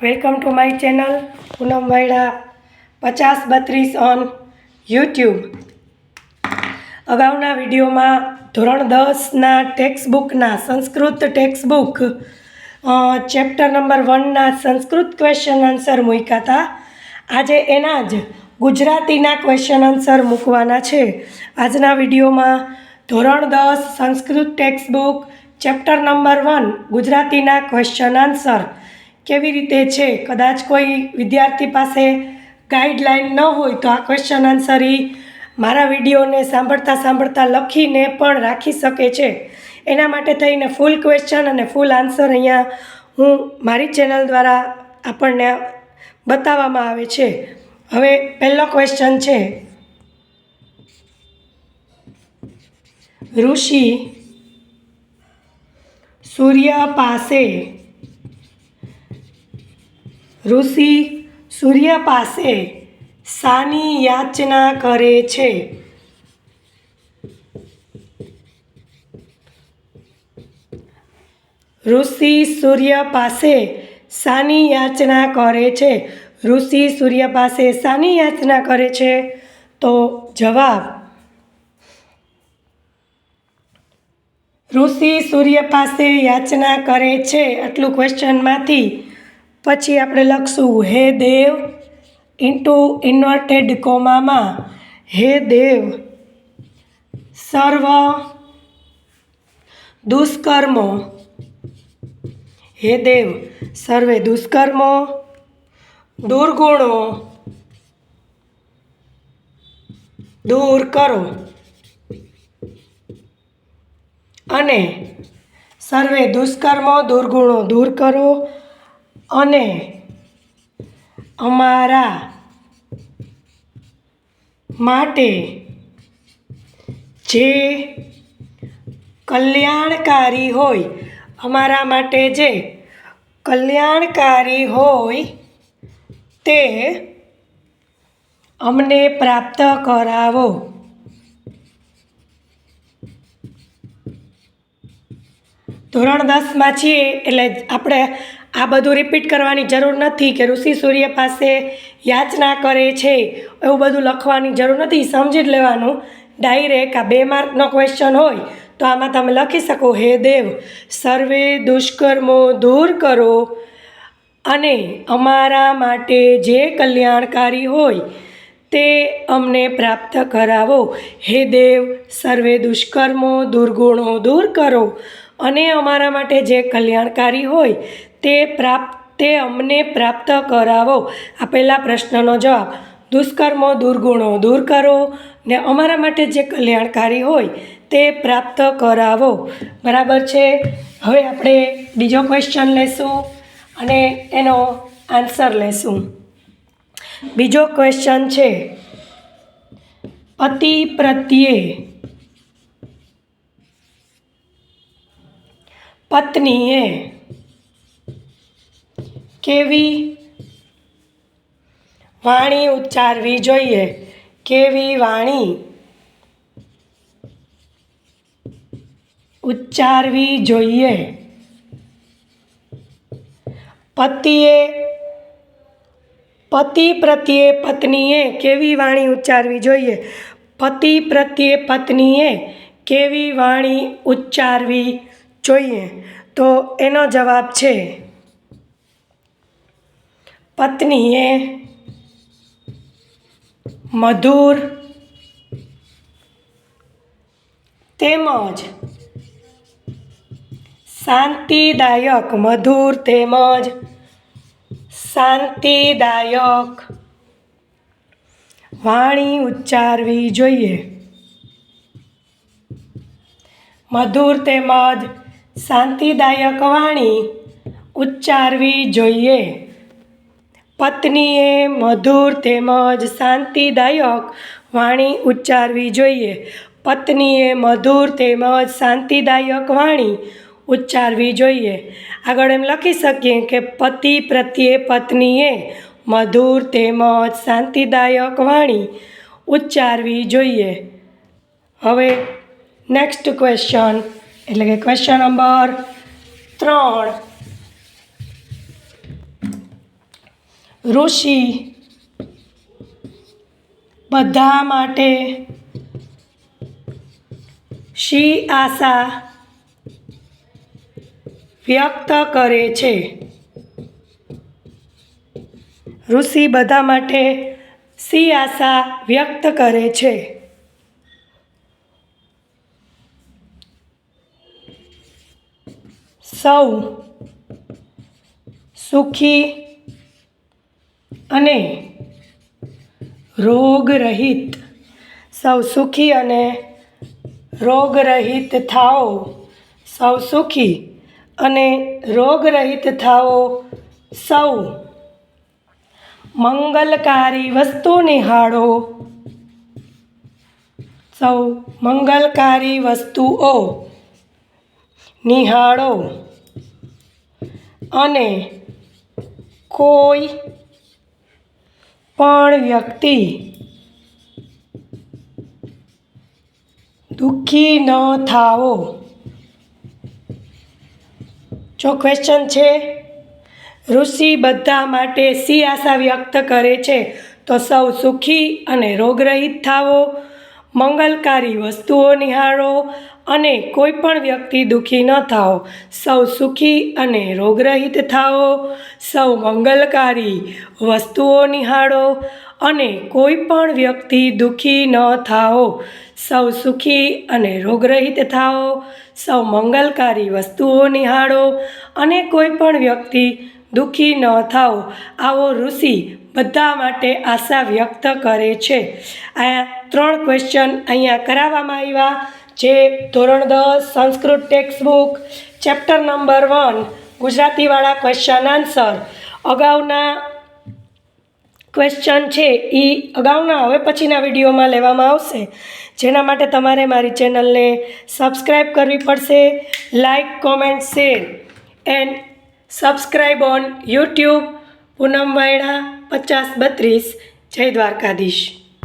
Welcome to my channel Poonam Vayada 5032 on YouTube. અગાઉના વિડીયોમાં ધોરણ 10ના ટેક્સ્ટબુકના સંસ્કૃત ટેક્સ્ટબુક ચેપ્ટર નંબર 1ના સંસ્કૃત ક્વેશ્ચન આન્સર મૂક્યા હતા. આજે એના જ ગુજરાતીના ક્વેશ્ચન આન્સર મૂકવાના છે. આજના વિડીયોમાં ધોરણ 10 સંસ્કૃત ટેક્સ્ટબુક ચેપ્ટર નંબર 1 ગુજરાતીના ક્વેશ્ચન આન્સર કેવી રીતે છે. કદાચ કોઈ વિદ્યાર્થી પાસે ગાઈડલાઈન ન હોય તો આ ક્વેશ્ચન આન્સર મારા વિડીયોને સાંભળતા લખીને પણ રાખી શકે છે. એના માટે થઈને ફૂલ ક્વેશ્ચન અને ફૂલ આન્સર અહીંયા હું મારી ચેનલ દ્વારા આપણને બતાવવામાં આવે છે. હવે પહેલો ક્વેશ્ચન છે, ઋષિ સૂર્ય પાસે શાની યાચના કરે છે? ઋષિ સૂર્ય પાસે શાની યાચના કરે છે? ઋષિ સૂર્ય પાસે શાની યાચના કરે છે? તો જવાબ ઋષિ સૂર્ય પાસે યાચના કરે છે. આટલું ક્વેશ્ચનમાંથી પછી આપણે લખશું હે દેવ ઇન્ટુ ઇન્વર્ટેડ કોમામાં હે દેવ સર્વ દુષ્કર્મો હે દેવ સર્વે દુષ્કર્મો દુર્ગુણો દૂર કરો અને સર્વે દુષ્કર્મો દુર્ગુણો દૂર કરો અને અમારા માટે જે કલ્યાણકારી હોય, અમારા માટે જે કલ્યાણકારી હોય તે અમને પ્રાપ્ત કરાવો. ધોરણ 10માં છીએ એટલે આપણે આ બધું રિપીટ કરવાની જરૂર નથી કે ઋષિ સૂર્ય પાસે યાચના કરે છે એવું બધું લખવાની જરૂર નથી. સમજી જ લેવાનું. ડાયરેક્ટ આ 2 માર્કનો ક્વેશ્ચન હોય તો આમાં તમે લખી શકો હે દેવ સર્વે દુષ્કર્મો દૂર કરો અને અમારા માટે જે કલ્યાણકારી હોય તે અમને પ્રાપ્ત કરાવો. હે દેવ સર્વે દુષ્કર્મો દુર્ગુણો દૂર કરો અને અમારા માટે જે કલ્યાણકારી હોય તે અમને પ્રાપ્ત કરાવો. આ પહેલા પ્રશ્નનો જવાબ. દુષ્કર્મો દુર્ગુણો દૂર કરો ને અમારા માટે જે કલ્યાણકારી હોય તે પ્રાપ્ત કરાવો. બરાબર છે. હવે આપણે બીજો ક્વેશ્ચન લેશું અને એનો આન્સર લેશું. બીજો ક્વેશ્ચન છે, પતિ પ્રત્યે પત્નીએ કેવી વાણી ઉચ્ચારવી જોઈએ? કેવી વાણી ઉચ્ચારવી જોઈએ? પતિ પ્રત્યે પત્નીએ કેવી વાણી ઉચ્ચારવી જોઈએ? પતિ પ્રત્યે પત્નીએ કેવી વાણી ઉચ્ચારવી જોઈએ? તો એનો જવાબ છે પત્નીએ મધુર તેમજ શાંતિદાયક વાણી ઉચ્ચારવી જોઈએ. મધુર તેમજ શાંતિદાયક વાણી ઉચ્ચારવી જોઈએ. પત્નીએ મધુર તેમજ શાંતિદાયક વાણી ઉચ્ચારવી જોઈએ. પત્નીએ મધુર તેમજ શાંતિદાયક વાણી ઉચ્ચારવી જોઈએ. આગળ એમ લખી શકીએ કે પતિ પ્રત્યે પત્નીએ મધુર તેમજ શાંતિદાયક વાણી ઉચ્ચારવી જોઈએ. હવે નેક્સ્ટ ક્વેશ્ચન એટલે કે ક્વેશ્ચન નંબર 3 ઋષિ બધા માટે શી આશા વ્યક્ત કરે છે? ઋષિ બધા માટે શી આશા વ્યક્ત કરે છે? સૌ સુખી અને રોગરહિત. સૌ સુખી અને રોગરહિત થાઓ. સૌ સુખી અને રોગરહિત થાઓ. સૌ મંગલકારી વસ્તુ નિહાળો. સૌ મંગલકારી વસ્તુઓ નિહાળો અને કોઈ પણ વ્યક્તિ દુઃખી ન થાઓ. જો ક્વેશ્ચન છે ઋષિ બધા માટે શી આશા વ્યક્ત કરે છે? તો સૌ સુખી અને રોગરહિત થાઓ, મંગલકારી વસ્તુઓ નિહાળો અને કોઈ પણ વ્યક્તિ દુઃખી ન થાઓ. સૌ સુખી અને રોગરહિત થાઓ. સૌ મંગલકારી વસ્તુઓ નિહાળો અને કોઈ પણ વ્યક્તિ દુઃખી ન થાઓ. સૌ સુખી અને રોગરહિત થાઓ. સૌ મંગલકારી વસ્તુઓ નિહાળો અને કોઈ પણ વ્યક્તિ દુઃખી ન થાઓ. આવો ઋષિ બધા માટે આશા વ્યક્ત કરે છે. આ 3 ક્વેશ્ચન અહીંયા કરાવવામાં આવ્યા, જે ધોરણ 10 Sanskrit textbook chapter number 1 ગુજરાતીવાળા ક્વેશ્ચન આન્સર. અગાઉના ક્વેશ્ચન છે એ અગાઉના હવે પછીના વિડીયોમાં લેવામાં આવશે, જેના માટે તમારે મારી ચેનલને સબસ્ક્રાઈબ કરવી પડશે. Like, comment, share and subscribe on YouTube. Poonam Vayada 5032. જય દ્વારકાધીશ.